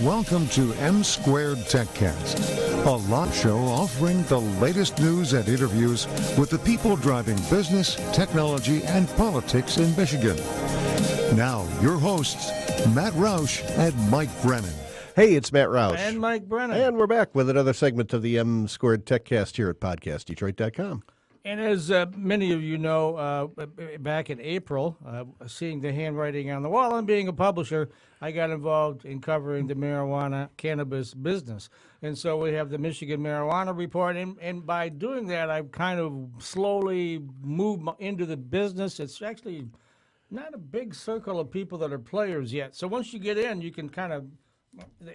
Welcome to M Squared TechCast, a live show offering the latest news and interviews with the people driving business, technology, and politics in Michigan. Now, your hosts, Matt Roush and Mike Brennan. Hey, it's Matt Roush. And Mike Brennan. And we're back with another segment of the M Squared TechCast here at PodcastDetroit.com. And as many of you know, back in April, seeing the handwriting on the wall and being a publisher, I got involved in covering the marijuana cannabis business. And so we have the Michigan Marijuana Report. And by doing that, I've kind of slowly moved into the business. It's actually not a big circle of people that are players yet. So once you get in, you can kind of,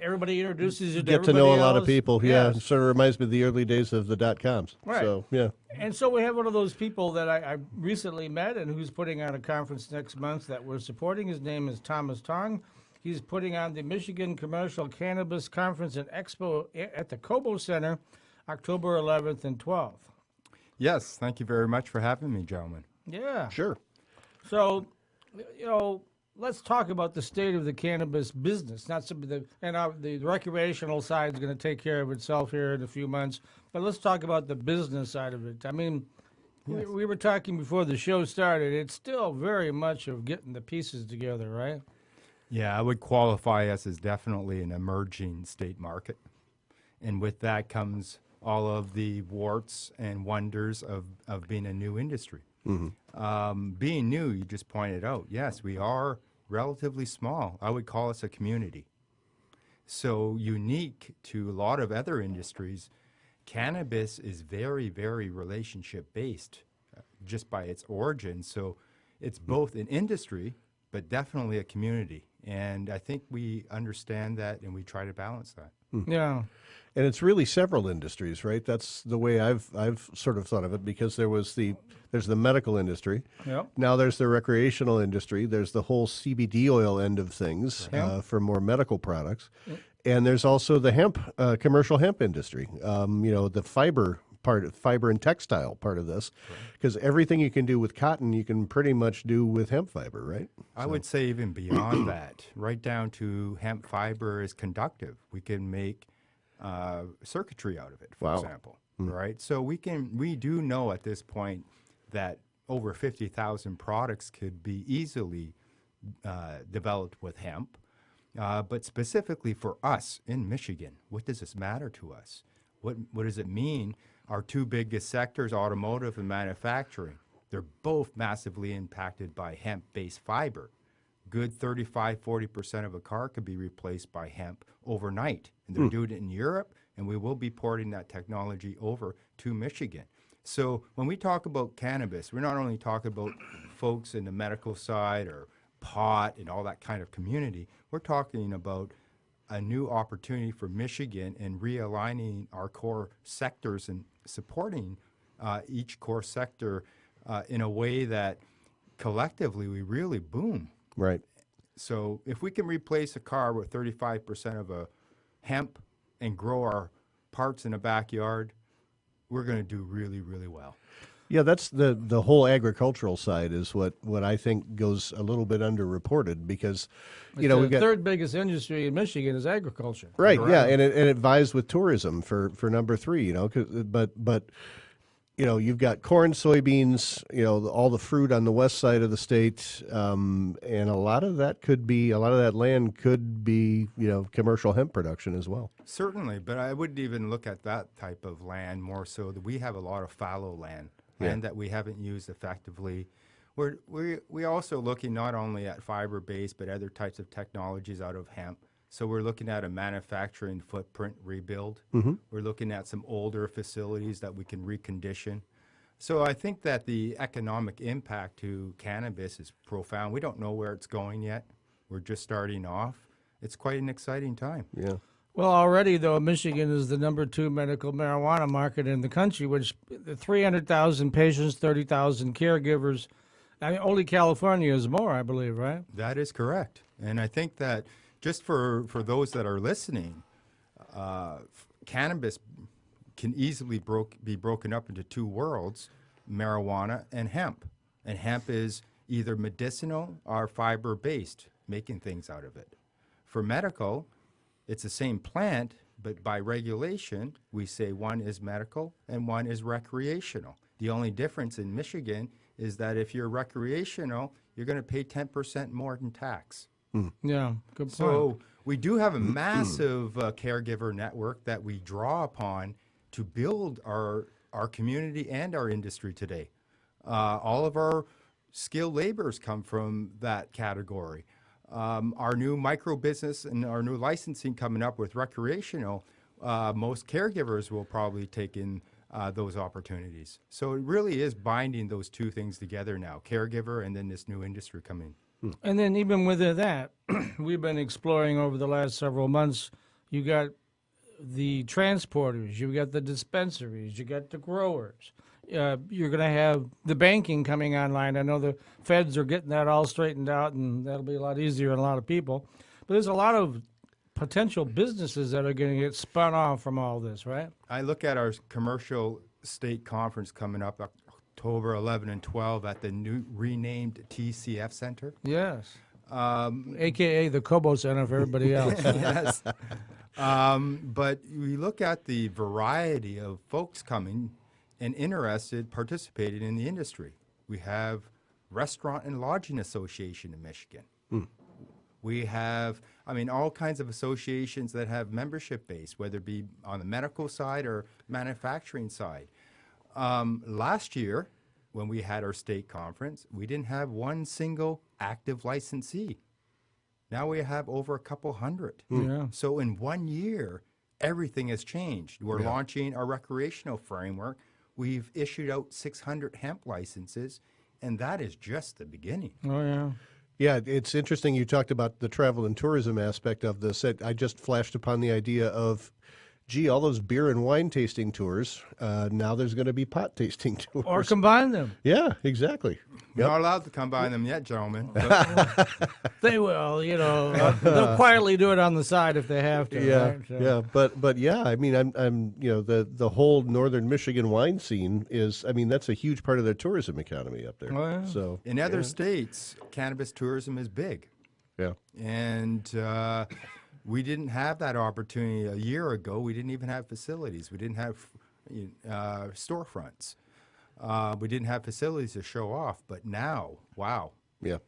everybody introduces you to Get to everybody know a else. lot of people. Yeah, Yes. sort of reminds me of the early days of the .coms. Right. So, yeah. And so we have one of those people that I recently met and who's putting on a conference next month that we're supporting. His name is Tong. He's putting on the Michigan Commercial Cannabis Conference and Expo at the Cobo Center, October 11th and 12th. Yes, thank you very much for having me, gentlemen. Yeah. Sure. So, let's talk about the state of the cannabis business. Not some of the recreational side is going to take care of itself here in a few months, but let's talk about the business side of it. I mean, Yes. we were talking before the show started. It's still very much of getting the pieces together, right? Yeah, I would qualify us as definitely an emerging state market. And with that comes all of the warts and wonders of being a new industry. Being new, you just pointed out, yes, we are relatively small. I would call us a community. So unique to a lot of other industries, cannabis is very, very relationship-based just by its origin. So it's both an industry, but definitely a community. And I think we understand that and we try to balance that. Yeah. And it's really several industries, right? That's the way I've sort of thought of it, because there's the medical industry. Yep. Now there's the recreational industry. There's the whole CBD oil end of things for more medical products. And there's also the hemp, commercial hemp industry, the fiber and textile part of this, because everything you can do with cotton, you can pretty much do with hemp fiber, right? I would say even beyond that, right down to hemp fiber is conductive. We can make circuitry out of it, for example, right? So we do know at this point that over 50,000 products could be easily developed with hemp. But specifically for us in Michigan, what does this matter to us? What does it mean? Our two biggest sectors, automotive and manufacturing, they're both massively impacted by hemp-based fiber. Good 35-40% of a car could be replaced by hemp overnight. And they're doing it in Europe, and we will be porting that technology over to Michigan. So when we talk about cannabis, we're not only talking about folks in the medical side or pot and all that kind of community, we're talking about a new opportunity for Michigan and realigning our core sectors and supporting each core sector in a way that collectively we really boom. Right. So if we can replace a car with 35% of a hemp and grow our parts in a backyard, we're going to do really, really well. Yeah, that's the whole agricultural side is what I think goes a little bit underreported, because we've the got third biggest industry in Michigan is agriculture. right, yeah, and it vies with tourism for number 3. But you've got corn, soybeans, all the fruit on the west side of the state, and a lot of that land could be commercial hemp production as well. Certainly, but I wouldn't even look at that type of land more so that we have a lot of fallow land that we haven't used effectively. We're also looking not only at fiber-based but other types of technologies out of hemp. So we're looking at a manufacturing footprint rebuild. We're looking at some older facilities that we can recondition. So I think that the economic impact to cannabis is profound. We don't know where it's going yet. We're just starting off. It's quite an exciting time. Yeah. Well, already, though, Michigan is the number 2 medical marijuana market in the country, which 300,000 patients, 30,000 caregivers. I mean, only California is more, I believe, right? That is correct. And I think that just for those that are listening, cannabis can easily be broken up into 2 worlds, marijuana and hemp. And hemp is either medicinal or fiber-based, making things out of it. For medical, It's the same plant, but by regulation, we say one is medical and one is recreational. The only difference in Michigan is that if you're recreational, you're going to pay 10% more in tax. Yeah, good point. So we do have a massive caregiver network that we draw upon to build our community and our industry today. All of our skilled laborers come from that category. Our new micro business and our new licensing coming up with recreational, most caregivers will probably take in those opportunities. So it really is binding those two things together now, caregiver and then this new industry coming. And then even within that, we've been exploring over the last several months. You got the transporters, you got the dispensaries, you got the growers. You're going to have the banking coming online. I know the feds are getting that all straightened out, and that'll be a lot easier on a lot of people. But there's a lot of potential businesses that are going to get spun off from all this, right? I look at our commercial state conference coming up October 11 and 12 at the new renamed TCF Center. Yes. AKA the Cobo Center for everybody else. Yes. But we look at the variety of folks coming and interested, participating in the industry. We have Restaurant and Lodging Association in Michigan. We have, all kinds of associations that have membership base, whether it be on the medical side or manufacturing side. Last year, when we had our state conference, we didn't have one single active licensee. Now we have over a couple hundred. Yeah. So in 1 year, everything has changed. We're launching our recreational framework. We've issued out 600 hemp licenses, and that is just the beginning. Oh, yeah. Yeah, it's interesting you talked about the travel and tourism aspect of this. I just flashed upon the idea of, gee, all those beer and wine tasting tours, now there's going to be pot tasting tours. Or combine them. Yeah, exactly. We're not allowed to combine them yet, gentlemen. They will, they'll quietly do it on the side if they have to. Yeah, right? So. yeah, but yeah, I'm the whole northern Michigan wine scene is, that's a huge part of their tourism economy up there. Oh, yeah. So In other states, cannabis tourism is big. yeah, And we didn't have that opportunity a year ago. We didn't even have facilities. We didn't have storefronts. We didn't have facilities to show off. But now, wow. yeah.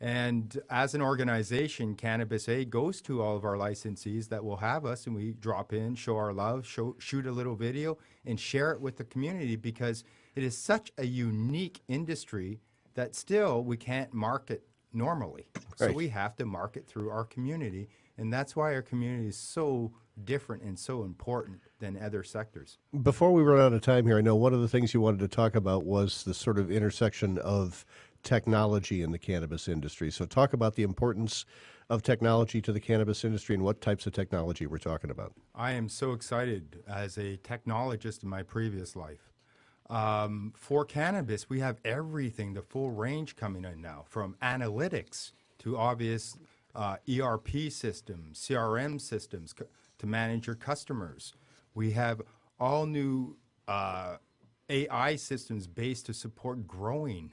And as an organization, Cannabis-Aid goes to all of our licensees that will have us, and we drop in, show our love, shoot a little video, and share it with the community because it is such a unique industry that still we can't market normally. So Right. we have to market through our community, and that's why our community is so different and so important than other sectors. Before we run out of time here, I know one of the things you wanted to talk about was the sort of intersection of technology in the cannabis industry. So talk about the importance of technology to the cannabis industry and what types of technology we're talking about. I am so excited as a technologist in my previous life. For cannabis, we have everything, the full range coming in now, from analytics to obvious ERP systems, CRM systems to manage your customers. We have all new AI systems based to support growing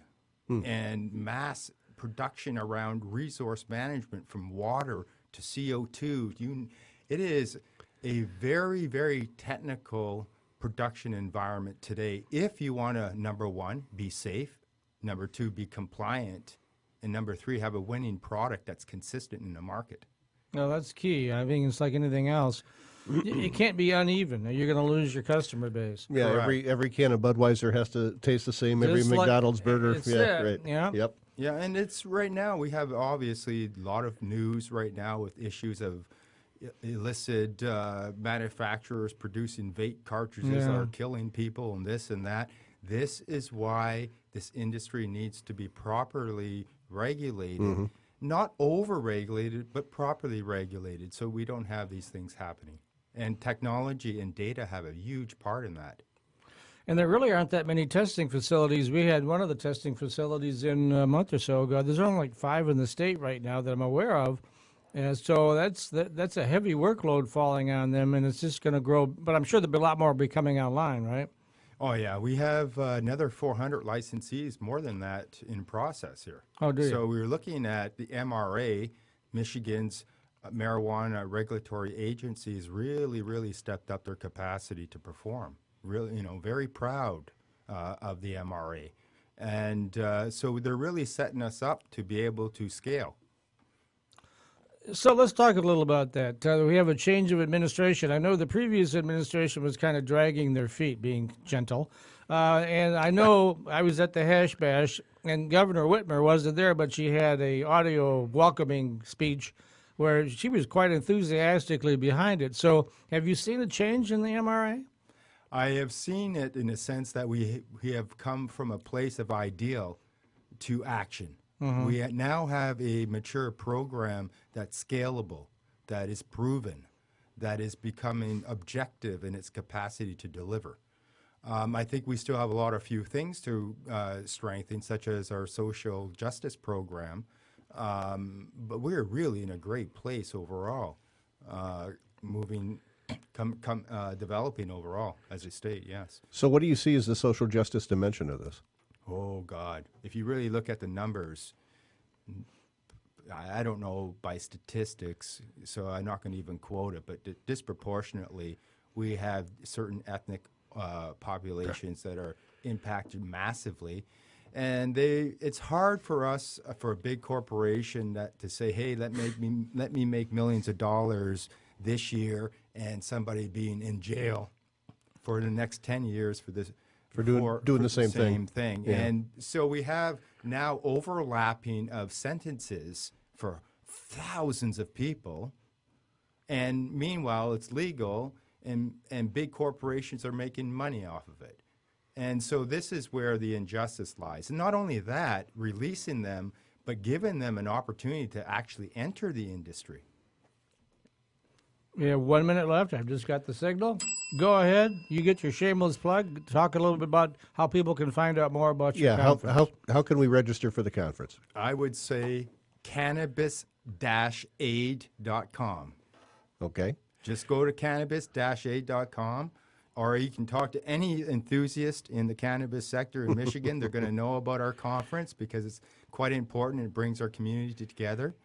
and mass production around resource management, from water to CO2. It is a very, very technical production environment today if you want to, number one, be safe, number two, be compliant, and number three, have a winning product that's consistent in the market. No, that's key. I think it's like anything else. It can't be uneven, or you're going to lose your customer base. Yeah, Correct. every can of Budweiser has to taste the same. Every Just like- McDonald's burger. it's Yeah, it, right. yeah. Yep. Yeah, and it's right now, we have obviously a lot of news right now with issues of illicit manufacturers producing vape cartridges that Yeah. are killing people and this and that. This is why this industry needs to be properly regulated, not over-regulated, but properly regulated so we don't have these things happening. And technology and data have a huge part in that. And there really aren't that many testing facilities. We had one of the testing facilities in a month or so ago. There's only like 5 in the state right now that I'm aware of. And so that's a heavy workload falling on them, and it's just going to grow. But I'm sure there'll be a lot more be coming online, right? Oh, yeah. We have another 400 licensees, more than that, in process here. Oh, do you? So we were looking at the MRA, Michigan's marijuana regulatory agencies really stepped up their capacity to perform. Really, very proud of the MRA. And so they're really setting us up to be able to scale. So let's talk a little about that. We have a change of administration. I know the previous administration was kind of dragging their feet, being gentle. And I know I was at the Hash Bash, and Governor Whitmer wasn't there, but she had a audio welcoming speech where she was quite enthusiastically behind it. So have you seen a change in the MRA? I have seen it in a sense that we have come from a place of ideal to action. We now have a mature program that's scalable, that is proven, that is becoming objective in its capacity to deliver. I think we still have a lot of few things to strengthen, such as our social justice program, but we're really in a great place overall, developing overall as a state, yes. So what do you see as the social justice dimension of this? Oh, God. If you really look at the numbers, I don't know by statistics, so I'm not going to even quote it, but disproportionately, we have certain ethnic populations that are impacted massively. And it's hard for us, for a big corporation, to say, hey, let me make millions of dollars this year and somebody being in jail for the next 10 years for this. For doing the same thing. Yeah. And so we have now overlapping of sentences for thousands of people, and meanwhile it's legal, and big corporations are making money off of it. And so this is where the injustice lies. And not only that, releasing them, but giving them an opportunity to actually enter the industry. We have 1 minute left. I've just got the signal. Go ahead. You get your shameless plug. Talk a little bit about how people can find out more about your conference. How can we register for the conference? I would say Cannabis-Aid.com. Okay. Just go to Cannabis-Aid.com, or you can talk to any enthusiast in the cannabis sector in Michigan. They're going to know about our conference because it's quite important. It brings our community together.